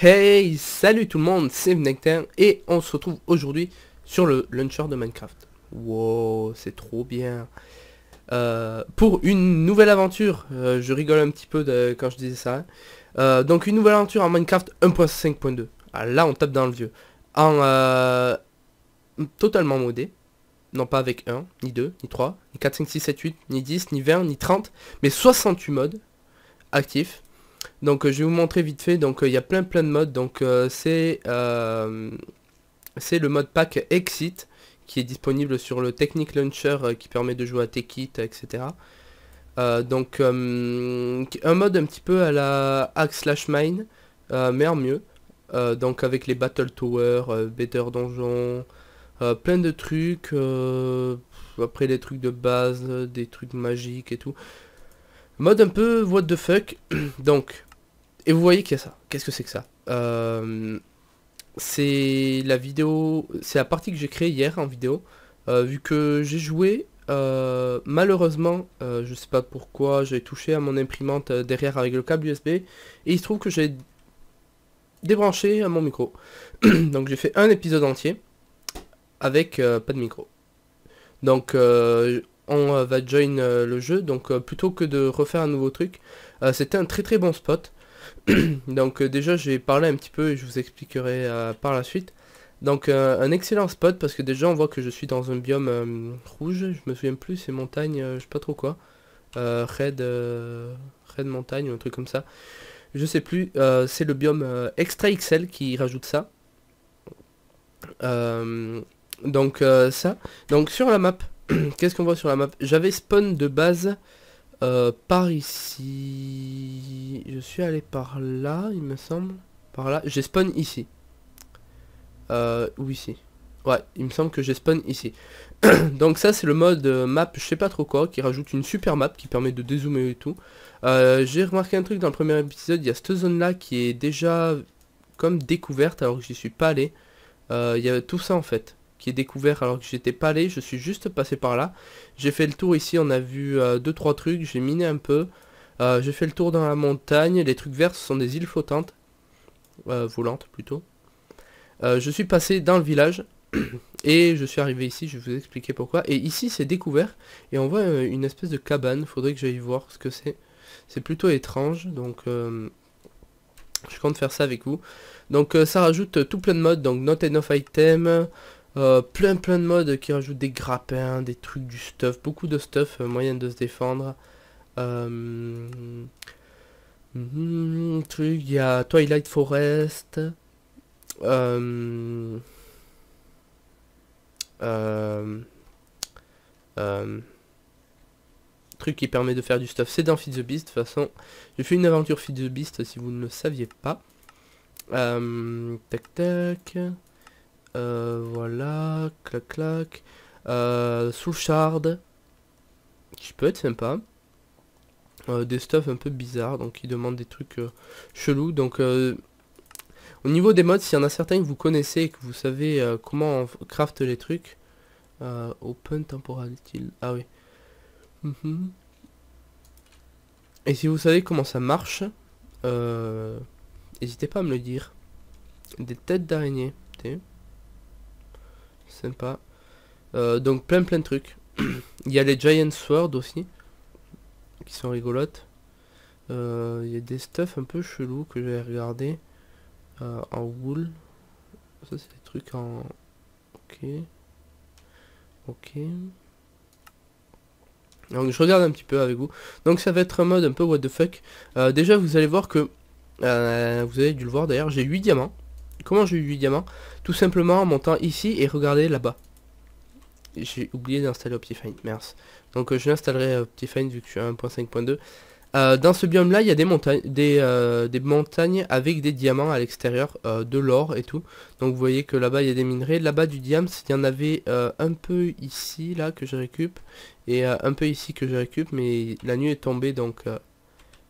Hey, salut tout le monde, c'est Vnectar et on se retrouve aujourd'hui sur le launcher de Minecraft. Wow, c'est trop bien. Pour une nouvelle aventure, je rigole un petit peu quand je disais ça. Hein. Donc une nouvelle aventure en Minecraft 1.5.2. Ah, là on tape dans le vieux. En totalement modé. Non pas avec 1, ni 2, ni 3, ni 4, 5, 6, 7, 8, ni 10, ni 20, ni 30, mais 68 modes actifs. Donc je vais vous montrer vite fait, donc il y a plein de modes, donc c'est le mode pack Exit qui est disponible sur le Technic Launcher qui permet de jouer à Techit, etc. Donc un mode un petit peu à la Hack/Mine, mais en mieux, donc avec les Battle Tower, Better Donjon, plein de trucs, après les trucs de base, des trucs magiques et tout. Mode un peu what the fuck, donc... Et vous voyez qu'il y a ça. Qu'est-ce que c'est que ça c'est la vidéo, c'est la partie que j'ai créée hier en vidéo. Vu que j'ai joué, malheureusement, je sais pas pourquoi, j'ai touché à mon imprimante derrière avec le câble USB. Et il se trouve que j'ai débranché mon micro. Donc j'ai fait un épisode entier avec pas de micro. Donc on va join le jeu. Donc plutôt que de refaire un nouveau truc, c'était un très bon spot. Donc déjà j'ai parlé un petit peu et je vous expliquerai par la suite. Donc un excellent spot parce que déjà on voit que je suis dans un biome rouge, je me souviens plus, c'est montagne, je sais pas trop quoi. Red montagne ou un truc comme ça. Je sais plus, c'est le biome Extra XL qui rajoute ça. Donc ça. Donc sur la map, qu'est-ce qu'on voit sur la map? J'avais spawn de base par ici. Je suis allé par là, il me semble. Par là. J'ai spawn ici. Ou ici. Ouais, il me semble que j'ai spawn ici. Donc ça c'est le mode map, je sais pas trop quoi, qui rajoute une super map qui permet de dézoomer et tout. J'ai remarqué un truc dans le premier épisode, il y a cette zone là qui est déjà comme découverte alors que j'y suis pas allé. Il y a tout ça en fait qui est découvert alors que j'étais pas allé, je suis juste passé par là. J'ai fait le tour ici, on a vu 2-3 trucs, j'ai miné un peu. J'ai fait le tour dans la montagne, les trucs verts ce sont des îles flottantes. Volantes plutôt. Je suis passé dans le village et je suis arrivé ici, je vais vous expliquer pourquoi. Et ici c'est découvert et on voit une espèce de cabane, faudrait que j'aille voir ce que c'est. C'est plutôt étrange, donc je compte faire ça avec vous. Donc ça rajoute tout plein de modes, donc not enough item, plein de modes qui rajoutent des grappins, des trucs, du stuff, beaucoup de stuff, moyen de se défendre. Truc, il y a Twilight Forest. Truc qui permet de faire du stuff, c'est dans Feed the Beast. De toute façon, j'ai fait une aventure Feed the Beast si vous ne le saviez pas. Tac tac. Voilà, clac clac. Soul Shard, qui peut être sympa. Des stuff un peu bizarres, donc qui demandent des trucs chelous. Donc au niveau des mods, s'il y en a certains que vous connaissez et que vous savez comment on craft les trucs. Open temporality. Ah oui. Et si vous savez comment ça marche, n'hésitez pas à me le dire. Des têtes d'araignée. Sympa. Donc plein de trucs. Il y a les Giant Sword aussi, qui sont rigolotes. Il y a des stuff un peu chelous que j'avais regardé en wool. Ça c'est des trucs en... Ok. Donc je regarde un petit peu avec vous. Donc ça va être un mode un peu what the fuck. Déjà vous allez voir que... vous avez dû le voir d'ailleurs, j'ai 8 diamants. Comment j'ai eu 8 diamants? Tout simplement en montant ici et regardez là-bas. J'ai oublié d'installer Optifine, merci. Donc je l'installerai Optifine vu que je suis à 1.5.2. Dans ce biome là il y a des montagnes, des montagnes avec des diamants à l'extérieur, de l'or et tout. Donc vous voyez que là-bas il y a des minerais. Là-bas du diamant, il y en avait un peu ici là que je récup. Et un peu ici que je récup. Mais la nuit est tombée donc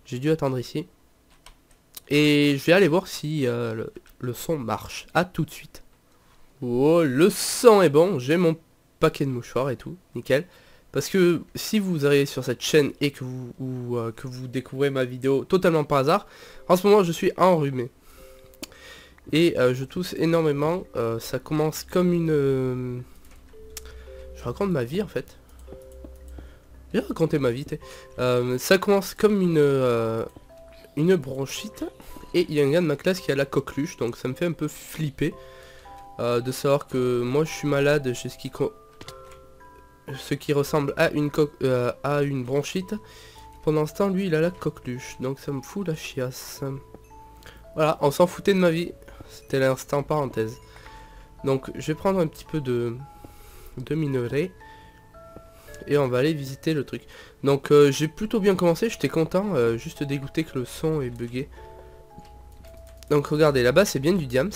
j'ai dû attendre ici. Et je vais aller voir si le son marche. À tout de suite. Oh, le son est bon, j'ai mon paquet de mouchoirs et tout, nickel. Parce que si vous arrivez sur cette chaîne et que vous découvrez ma vidéo totalement par hasard, en ce moment je suis enrhumé. Et je tousse énormément. Ça commence comme une... Je raconte ma vie en fait. J'ai raconté ma vie. Ça commence comme une bronchite. Et il y a un gars de ma classe qui a la coqueluche. Donc ça me fait un peu flipper. De savoir que moi je suis malade chez ce qui ressemble à une bronchite. Pendant ce temps lui il a la coqueluche. Donc ça me fout la chiasse. Voilà, on s'en foutait de ma vie. C'était l'instant parenthèse. Donc je vais prendre un petit peu de minerai. Et on va aller visiter le truc. Donc j'ai plutôt bien commencé, j'étais content. Juste dégoûté que le son est bugué. Donc regardez, là-bas c'est bien du diams.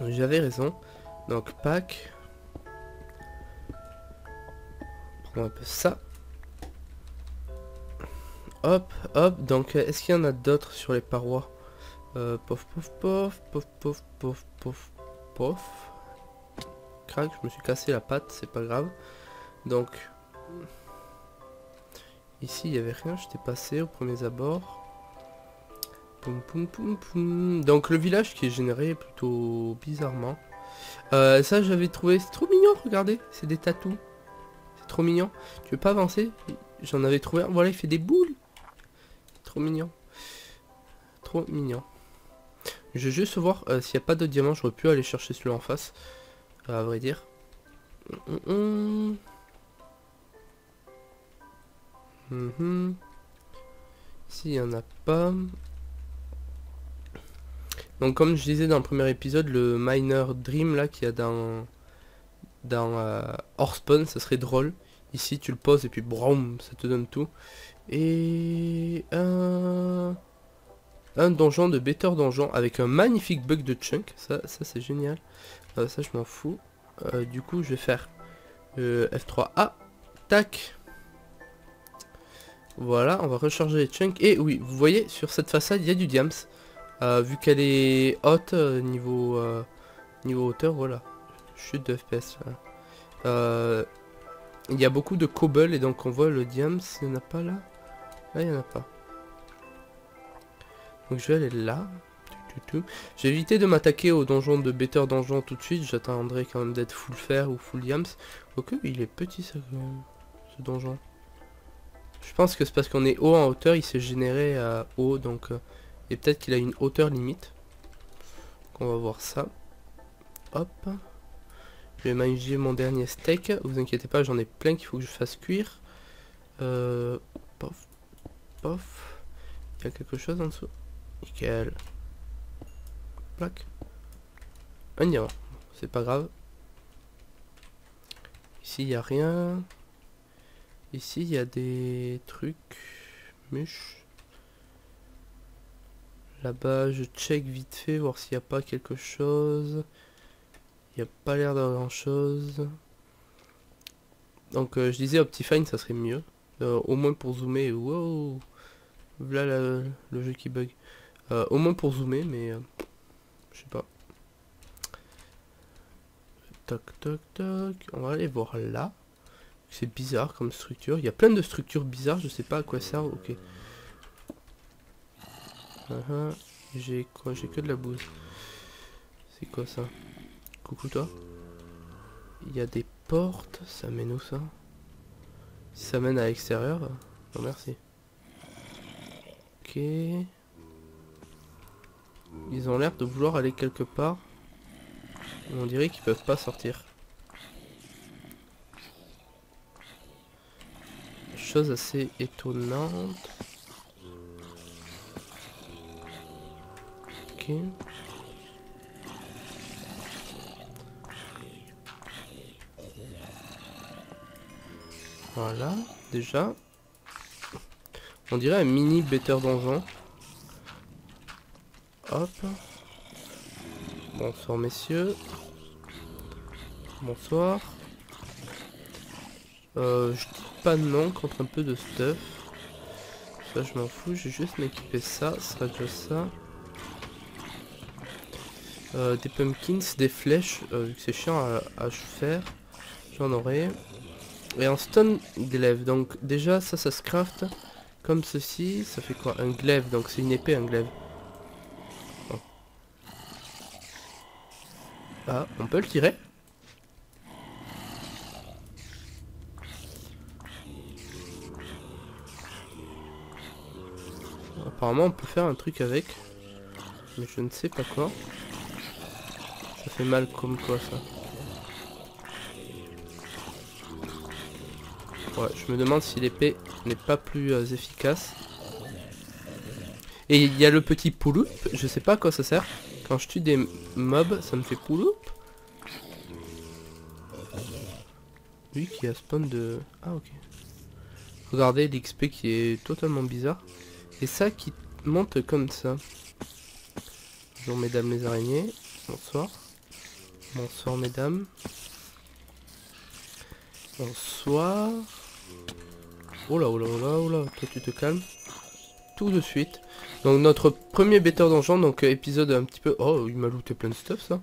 J'avais raison. Donc pack. Prends un peu ça. Hop, hop. Donc est-ce qu'il y en a d'autres sur les parois? Pof, pof, pof, pof, pof, pof, pof, pof. Crac, je me suis cassé la patte, c'est pas grave. Donc ici il n'y avait rien, j'étais passé au premier abord. Poum, poum, poum, poum. Donc le village qui est généré plutôt bizarrement. Ça j'avais trouvé, c'est trop mignon, regardez, c'est des tatous. C'est trop mignon. Tu veux pas avancer? J'en avais trouvé un, voilà il fait des boules. Trop mignon. Trop mignon. Je vais juste voir s'il n'y a pas d'autres diamants, j'aurais pu aller chercher celui-là en face. À vrai dire. Ici il n'y en a pas. Donc comme je disais dans le premier épisode, le miner dream là qu'il y a dans Orspawn, ça serait drôle. Ici tu le poses et puis broum, ça te donne tout. Et un donjon de Better Donjon avec un magnifique bug de chunk. Ça c'est génial. Ça je m'en fous. Du coup je vais faire F3A. Tac. Voilà, on va recharger les chunks. Et oui, vous voyez, sur cette façade, il y a du diams. Vu qu'elle est haute, niveau hauteur, voilà. Chute de FPS. Il y a beaucoup de cobble et donc on voit le diams. Il n'y en a pas là? Là, il n'y en a pas. Donc je vais aller là. J'ai évité de m'attaquer au donjon de Better Donjon tout de suite. J'attendrai quand même d'être full fer ou full diams. Ok, il est petit ça, ce donjon. Je pense que c'est parce qu'on est haut en hauteur, il s'est généré à haut, donc... et peut-être qu'il a une hauteur limite. Donc on va voir ça. Hop. Je vais manger mon dernier steak. Vous inquiétez pas, j'en ai plein qu'il faut que je fasse cuire. Pof. Pof. Il y a quelque chose en dessous. Nickel. Plaque. Un diamant. C'est pas grave. Ici, il n'y a rien. Ici, il y a des trucs. Mûches. Là-bas, je check vite fait, voir s'il n'y a pas quelque chose. Il n'y a pas l'air d'avoir grand chose. Donc, je disais Optifine, ça serait mieux. Au moins pour zoomer. Wow! Voilà le jeu qui bug. Au moins pour zoomer, mais... je sais pas. Toc, toc, toc. On va aller voir là. C'est bizarre comme structure. Il y a plein de structures bizarres, je sais pas à quoi ça. Ok. J'ai quoi? J'ai que de la bouse. C'est quoi ça? Coucou toi. Il y a des portes. Ça mène où ça? Si ça mène à l'extérieur. Non merci. Ok. Ils ont l'air de vouloir aller quelque part. On dirait qu'ils peuvent pas sortir. Chose assez étonnante. Ok. Voilà, déjà. On dirait un mini Better Donjon. Hop. Bonsoir messieurs. Bonsoir. Je dis pas non contre un peu de stuff. Ça je m'en fous, j'ai juste m'équiper ça, ce sera déjà ça. Des pumpkins, des flèches, vu que c'est chiant à faire. J'en aurai. Et un stone glaive, donc déjà ça se craft comme ceci. Ça fait quoi? Un glaive, donc c'est une épée un glaive. Oh. Ah, on peut le tirer? Apparemment on peut faire un truc avec. Mais je ne sais pas quoi. Ça fait mal comme quoi ça. Ouais, je me demande si l'épée n'est pas plus efficace. Et il y a le petit pouloup, je sais pas à quoi ça sert. Quand je tue des mobs, ça me fait pouloup. Lui qui a spawn de... Ah ok. Regardez l'XP qui est totalement bizarre. Et ça qui monte comme ça. Bonjour mesdames les araignées. Bonsoir. Bonsoir mesdames. Bonsoir. Oh là, oh là, oh là, oh là. Toi tu te calmes. Tout de suite. Donc notre premier bêteur donjon, donc épisode un petit peu... Oh, il m'a looté plein de stuff ça.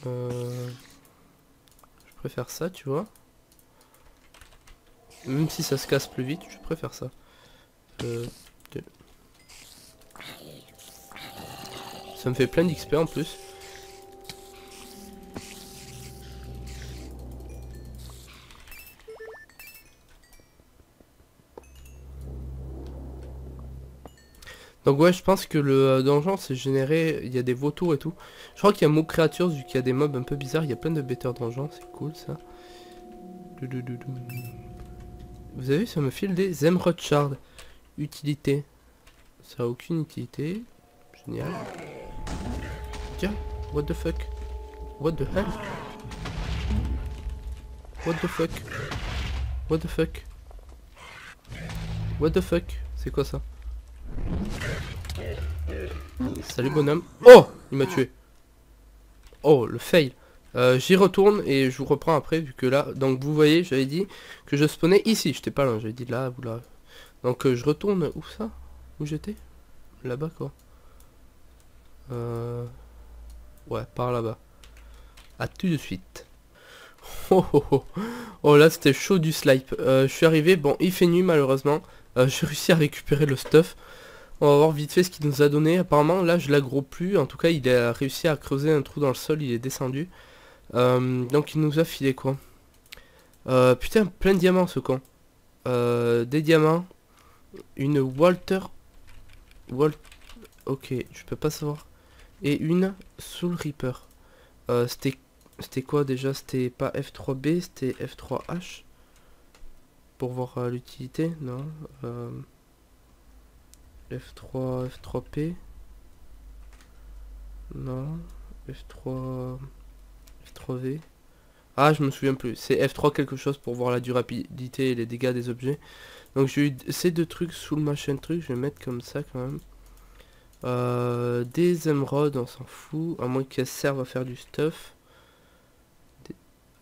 Je préfère ça, tu vois. Même si ça se casse plus vite, je préfère ça. Ça me fait plein d'XP en plus. Donc ouais, je pense que le donjon c'est généré, il y a des vautours et tout. Je crois qu'il y a Mob Creatures vu qu'il y a des mobs un peu bizarres, il y a plein de bêteurs donjons, c'est cool ça. Vous avez vu, ça me file des Emerald Shards. Utilité. Ça a aucune utilité. Génial. Tiens, what the fuck? What the hell? What the fuck? What the fuck? What the fuck? C'est quoi ça? Salut bonhomme. Oh! Il m'a tué. Oh, le fail. J'y retourne et je vous reprends après vu que là, donc vous voyez, j'avais dit que je spawnais ici, j'étais pas loin, j'avais dit là ou là. Donc je retourne, où ça? Où j'étais? Là-bas quoi. Ouais, par là-bas. À tout de suite. Oh oh oh. Oh là c'était chaud du snipe. Je suis arrivé, bon il fait nuit malheureusement. J'ai réussi à récupérer le stuff. On va voir vite fait ce qu'il nous a donné. Apparemment là je l'aggro plus. En tout cas il a réussi à creuser un trou dans le sol, il est descendu. Donc il nous a filé quoi. Putain plein de diamants ce con. Des diamants. Une Walter. Ok, je peux pas savoir. Et une Soul Reaper. C'était quoi déjà? C'était pas F3B, c'était F3H. Pour voir l'utilité, non. F3, F3P. Non. F3... F3V. Ah, je me souviens plus. C'est F3 quelque chose pour voir la durabilité et les dégâts des objets. Donc j'ai eu ces deux trucs sous le machin truc. Je vais mettre comme ça quand même. Des émeraudes, on s'en fout. À moins qu'elles servent à faire du stuff.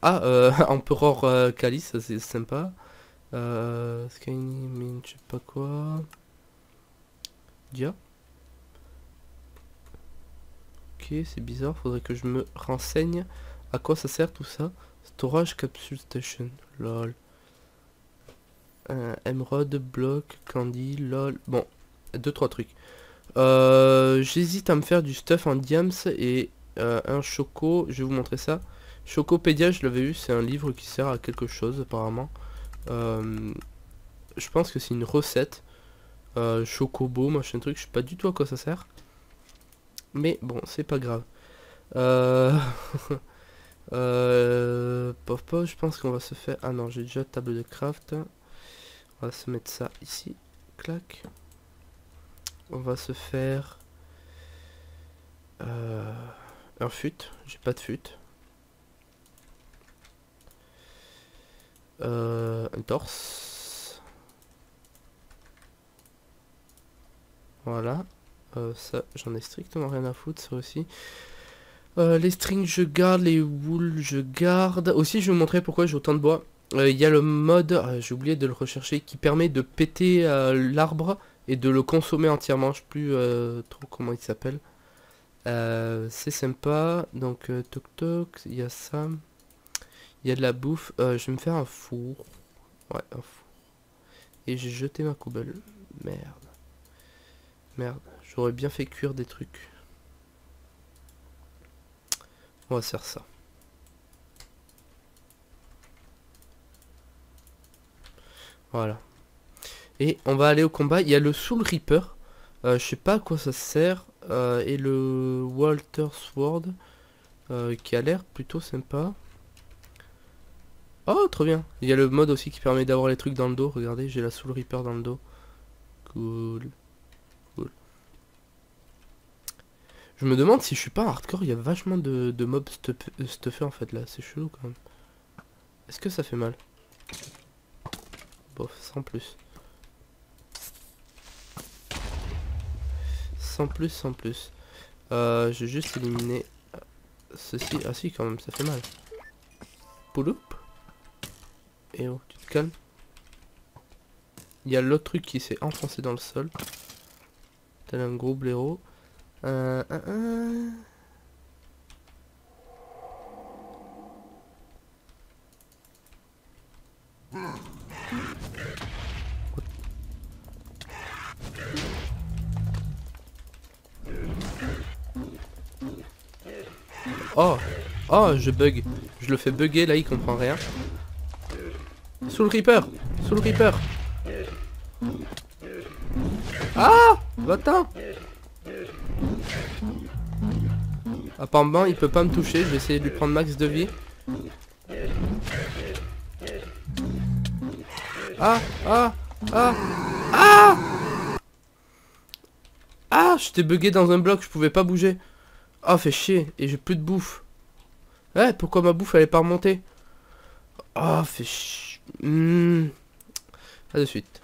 Ah, Emperor Kali, ça c'est sympa. Skyny, mais je sais pas quoi. Dia. Ok, c'est bizarre, faudrait que je me renseigne. À quoi ça sert tout ça? Storage Capsule Station, lol. Emerald, bloc, candy, lol. Bon, 2-3 trucs. J'hésite à me faire du stuff en diams et un choco, je vais vous montrer ça. Chocopédia, je l'avais eu, c'est un livre qui sert à quelque chose apparemment. Je pense que c'est une recette. Chocobo, machin truc, je sais pas du tout à quoi ça sert. Mais bon, c'est pas grave. Pof pof, je pense qu'on va se faire... Ah non, j'ai déjà table de craft. On va se mettre ça ici. Clac. On va se faire... un fut. J'ai pas de fut. Un torse. Voilà. Ça, j'en ai strictement rien à foutre, ça aussi. Les strings, je garde. Les wools, je garde. Aussi, je vais vous montrer pourquoi j'ai autant de bois. Il y a le mode, j'ai oublié de le rechercher, qui permet de péter l'arbre et de le consommer entièrement. Je sais plus trop comment il s'appelle. C'est sympa. Donc, toc toc, il y a ça. Il y a de la bouffe. Je vais me faire un four. Ouais, un four. Et j'ai jeté ma cobble. Merde. Merde. J'aurais bien fait cuire des trucs. On va faire ça. Voilà. Et on va aller au combat. Il y a le Soul Reaper. Je sais pas à quoi ça sert. Et le Walter Sword. Qui a l'air plutôt sympa. Oh, trop bien. Il y a le mode aussi qui permet d'avoir les trucs dans le dos. Regardez, j'ai la Soul Reaper dans le dos. Cool. Cool. Je me demande si je suis pas hardcore. Il y a vachement de mobs stuffés en fait là. C'est chelou quand même. Est-ce que ça fait mal? Bof, sans plus. Sans plus, sans plus. Je vais juste éliminer ceci. Ah si, quand même, ça fait mal. Pouloup. Et oh, tu te calmes. Il y a l'autre truc qui s'est enfoncé dans le sol. Tel un gros blaireau. Oh, oh, je bug. Je le fais bugger, là il comprend rien. Soul Reaper, Soul Reaper. Ah, va-t'en. Apparemment il peut pas me toucher. Je vais essayer de lui prendre max de vie. Ah, ah, ah, ah. Ah, j'étais bugué dans un bloc, je pouvais pas bouger. Ah, fait chier, et j'ai plus de bouffe. Ouais, pourquoi ma bouffe elle est pas remontée? Ah, fait chier. À de suite.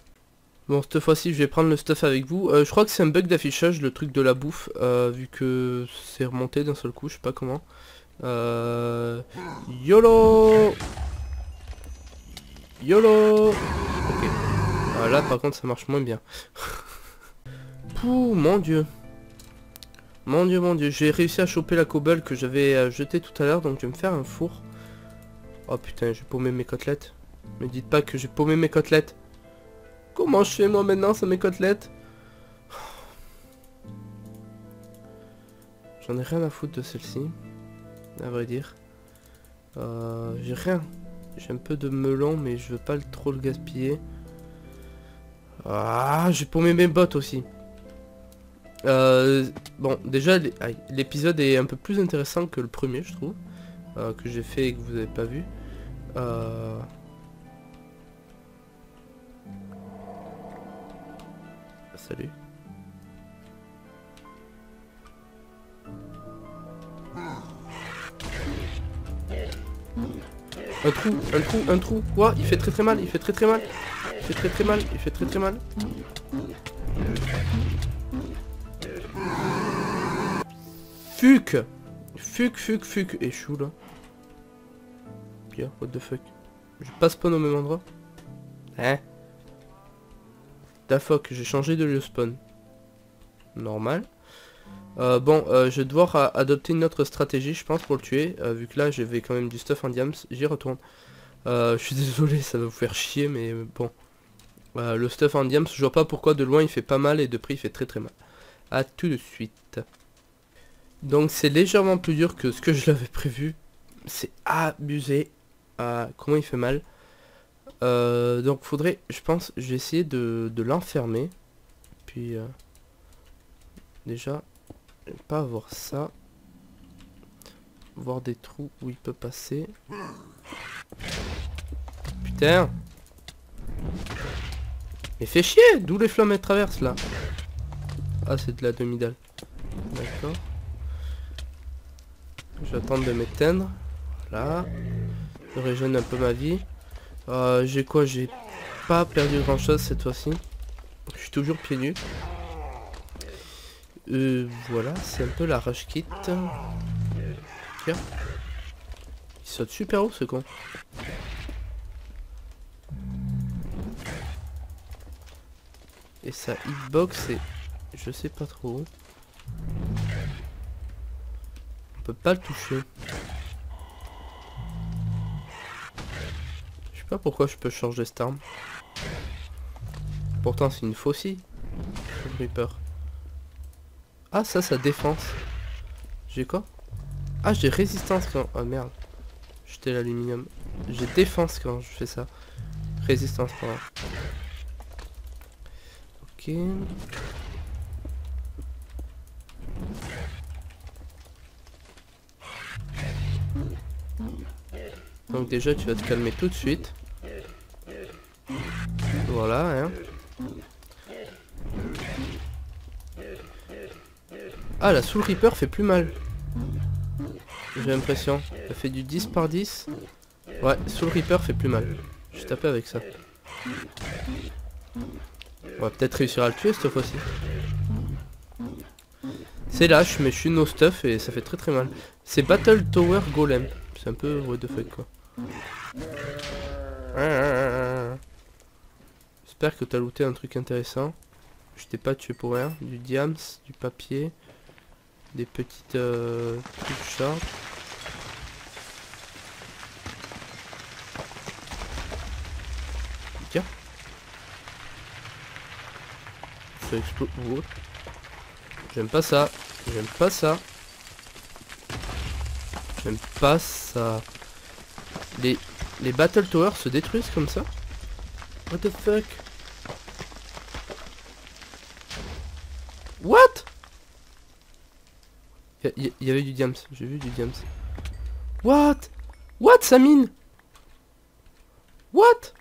Bon, cette fois-ci, je vais prendre le stuff avec vous. Je crois que c'est un bug d'affichage, le truc de la bouffe, vu que c'est remonté d'un seul coup, je sais pas comment. YOLO. YOLO. Ok. Là, par contre, ça marche moins bien. Pouh, mon dieu. Mon dieu, mon dieu. J'ai réussi à choper la cobble que j'avais jetée tout à l'heure, donc je vais me faire un four. Oh putain, j'ai paumé mes côtelettes. Me dites pas que j'ai paumé mes côtelettes. Comment je fais moi maintenant sans mes côtelettes? J'en ai rien à foutre de celle-ci, à vrai dire. J'ai rien. J'ai un peu de melon, mais je veux pas trop le gaspiller. Ah, j'ai paumé mes bottes aussi. Bon, déjà, l'épisode est un peu plus intéressant que le premier, je trouve. Que j'ai fait et que vous n'avez pas vu. Salut. Un trou, un trou, un trou. Ouah, il fait très mal, il fait très mal. Il fait très mal, il fait très mal. Fuck. Fuck. Et chou là. Bien, what the fuck. Je passe spawn au même endroit. Hein? Da fuck, j'ai changé de lieu spawn. Normal. Bon, je vais devoir adopter une autre stratégie, je pense, pour le tuer. Vu que là, j'avais quand même du stuff en diams. J'y retourne. Je suis désolé, ça va vous faire chier, mais bon. Le stuff en diams, je vois pas pourquoi de loin il fait pas mal et de près il fait très mal. A tout de suite. Donc c'est légèrement plus dur que ce que je l'avais prévu. C'est abusé. Comment il fait mal. Donc faudrait, je pense, je vais essayer de l'enfermer. Puis déjà, pas avoir ça. Voir des trous où il peut passer. Putain. Mais fais chier. D'où les flammes elles traversent là? Ah, c'est de la demi-dalle. D'accord. J'attends de m'éteindre. Voilà. Je régène un peu ma vie. J'ai quoi? J'ai pas perdu grand chose cette fois-ci. Je suis toujours pieds nus. Voilà, c'est un peu la rush kit. Tiens. Il saute super haut ce con. Et sa hitbox est... je sais pas trop où. On peut pas le toucher. Je sais pas pourquoi je peux changer cette arme. Pourtant c'est une faucille. J'ai peur. Ah ça défense. J'ai quoi? Ah, j'ai résistance quand... Oh merde. Jeter l'aluminium. J'ai défense quand je fais ça. Résistance, pardon. Ok. Donc déjà, tu vas te calmer tout de suite. Voilà, hein. Ah, la Soul Reaper fait plus mal. J'ai l'impression. Elle fait du 10 par 10. Ouais, Soul Reaper fait plus mal. Je vais taper avec ça. On va peut-être réussir à le tuer cette fois-ci. C'est lâche, mais je suis no stuff et ça fait très très mal. C'est Battle Tower Golem. C'est un peu what the fuck quoi. J'espère que t'as looté un truc intéressant. Je t'ai pas tué pour rien. Du diams, du papier, des petites trucs sharp. Tiens. Ça explose. Oh. J'aime pas ça. J'aime pas ça. J'aime pas ça. Les Battle Towers se détruisent comme ça? What the fuck? What? Il y avait du diams. J'ai vu du diams. What? What, ça mine? What?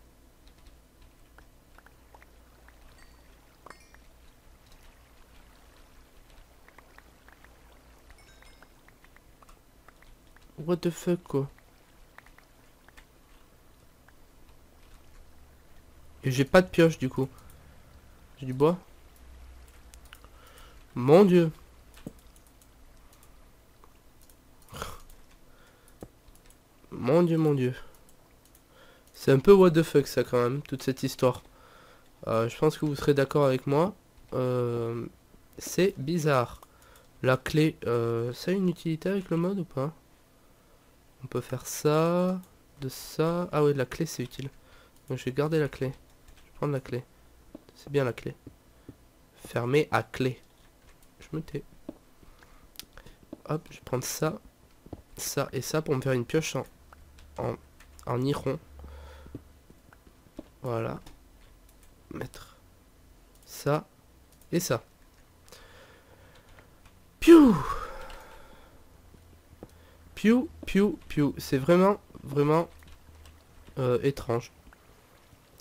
What the fuck quoi? Et j'ai pas de pioche du coup. J'ai du bois. Mon dieu. Mon dieu, mon dieu. C'est un peu what the fuck ça quand même, toute cette histoire. Je pense que vous serez d'accord avec moi. C'est bizarre. La clé, ça a une utilité avec le mode ou pas? On peut faire ça, de ça. Ah ouais, la clé c'est utile. Donc je vais garder la clé. Je vais prendre la clé. C'est bien la clé. Fermé à clé. Je me tais. Hop, je vais prendre ça. Ça et ça pour me faire une pioche en iron. Voilà. Mettre ça et ça. Piou! Piou, piou, piou. C'est vraiment, vraiment étrange.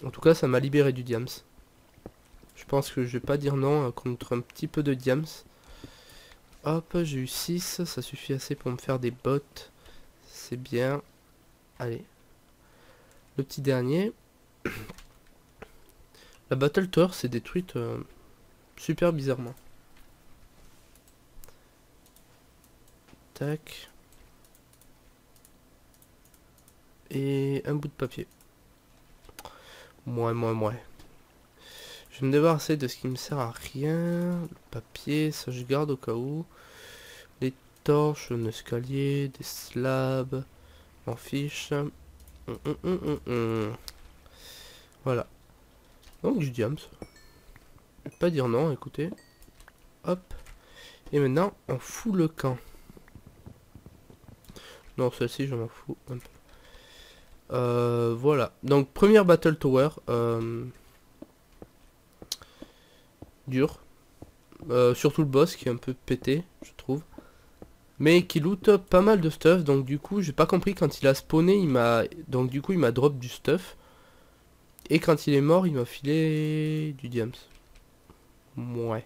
En tout cas, ça m'a libéré du diams. Je pense que je vais pas dire non contre un petit peu de diams. Hop, j'ai eu 6. Ça suffit assez pour me faire des bottes. C'est bien. Allez. Le petit dernier. La Battle Tower s'est détruite super bizarrement. Tac. Et un bout de papier. Moi. Je vais me débarrasser de ce qui me sert à rien. Le papier, ça je garde au cas où. Les torches, un escalier, des slabs. M'en fiche. Voilà. Donc du diams. Je vais pas dire non, écoutez. Hop. Et maintenant, on fout le camp. Non, celle-ci, je m'en fous un peu. Voilà. Donc, première Battle Tower. Dur. Surtout le boss qui est un peu pété, je trouve. Mais qui loot pas mal de stuff. Donc, du coup, j'ai pas compris quand il a spawné. Il m'a drop du stuff. Et quand il est mort, il m'a filé du diams. Ouais.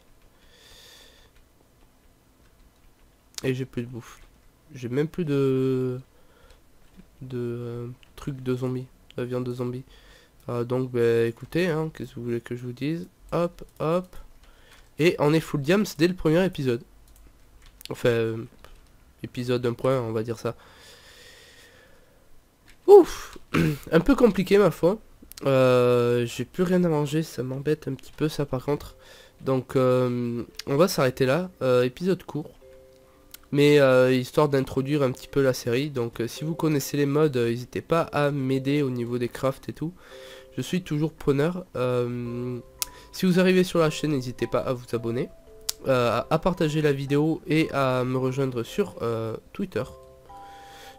Et j'ai plus de bouffe. J'ai même plus de trucs de zombies, de viande de zombies. Donc bah, écoutez, hein, qu'est-ce que vous voulez que je vous dise? Hop, hop. Et on est full diams dès le premier épisode. Enfin, épisode 1.1, on va dire ça. Ouf. Un peu compliqué ma foi. J'ai plus rien à manger, ça m'embête un petit peu ça par contre. Donc on va s'arrêter là. Épisode court. Mais histoire d'introduire un petit peu la série. Donc si vous connaissez les modes, n'hésitez pas à m'aider au niveau des crafts et tout. Je suis toujours preneur. Si vous arrivez sur la chaîne, n'hésitez pas à vous abonner. À partager la vidéo et à me rejoindre sur Twitter.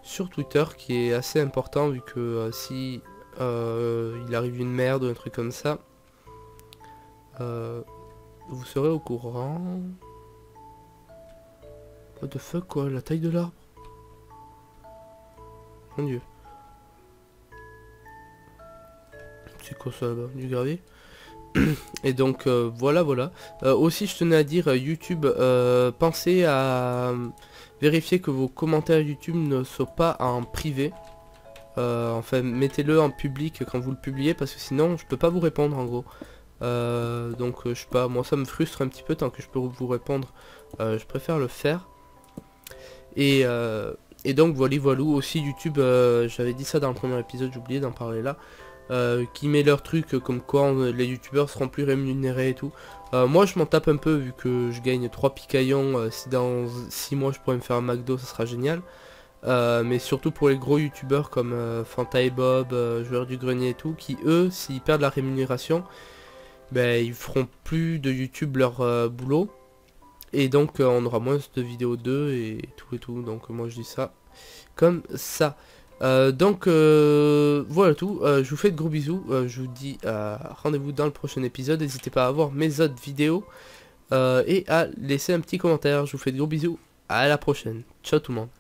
sur Twitter qui est assez important vu que si il arrive une merde ou un truc comme ça, vous serez au courant. What the fuck quoi, la taille de l'arbre. Mon dieu. C'est quoi ça là-bas? Du gravier. Et donc voilà. Aussi je tenais à dire YouTube, pensez à vérifier que vos commentaires YouTube ne soient pas en privé. Enfin mettez-le en public quand vous le publiez parce que sinon je peux pas vous répondre en gros. Donc je sais pas, moi ça me frustre un petit peu tant que je peux vous répondre. Je préfère le faire. Et donc voilà aussi YouTube, j'avais dit ça dans le premier épisode, j'ai oublié d'en parler là. Qui met leur truc comme quoi les youtubeurs seront plus rémunérés et tout. Moi je m'en tape un peu vu que je gagne 3 picaillons, si dans 6 mois je pourrais me faire un McDo ça sera génial. Mais surtout pour les gros youtubeurs comme Fanta et Bob, Joueur du Grenier et tout, qui eux s'ils perdent la rémunération, ben ils feront plus de YouTube leur boulot. Et donc on aura moins de vidéos d'eux et tout. Donc moi je dis ça comme ça. Donc voilà tout, je vous fais de gros bisous, je vous dis rendez-vous dans le prochain épisode, n'hésitez pas à voir mes autres vidéos et à laisser un petit commentaire, je vous fais de gros bisous, à la prochaine, ciao tout le monde.